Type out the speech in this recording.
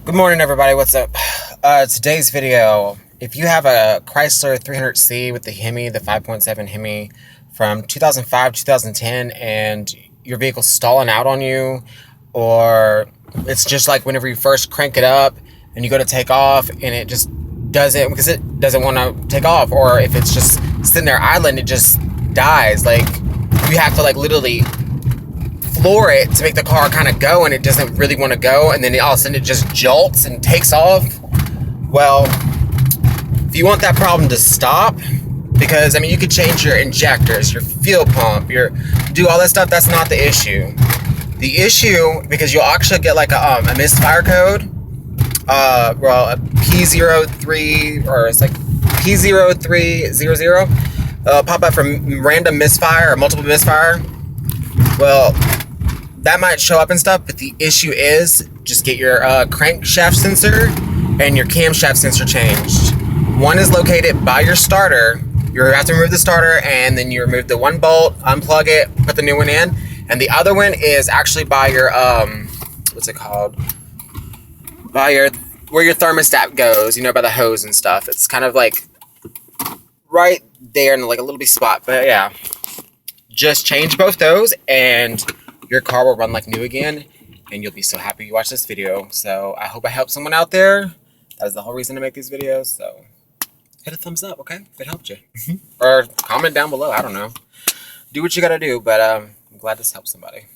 Good morning, everybody. What's up? Today's video. If you have a Chrysler 300C with the hemi, the 5.7 hemi from 2005, 2010, and your vehicle's stalling out on you, or it's just like whenever you first crank it up and you go to take off and it just doesn't, because it doesn't want to take off, or if it's just sitting there idling, it just dies. Like, you have to, like, literally floor it to make the car kind of go, and it doesn't really want to go, and then all of a sudden it just jolts and takes off. Well, if you want that problem to stop, because I mean, you could change your injectors, your fuel pump, do all that stuff. That's not the issue. The issue, because you'll actually get like a misfire code, well, a P03, or it's like P0300, pop up from random misfire or multiple misfire. Well, that might show up and stuff, but the issue is just get your crankshaft sensor and your camshaft sensor changed. One is located by your starter. You have to remove the starter, and then you remove the one bolt, unplug it, put the new one in, and the other one is actually by your what's it called? By your where your thermostat goes, by the hose and stuff. It's kind of like right there in like a little bitty spot. But yeah, just change both those, and your car will run like new again, and you'll be so happy you watched this video. So I hope I helped someone out there. That is the whole reason to make these videos. So hit a thumbs up, okay, if it helped you. Or comment down below. I don't know. Do what you gotta do, but I'm glad this helped somebody.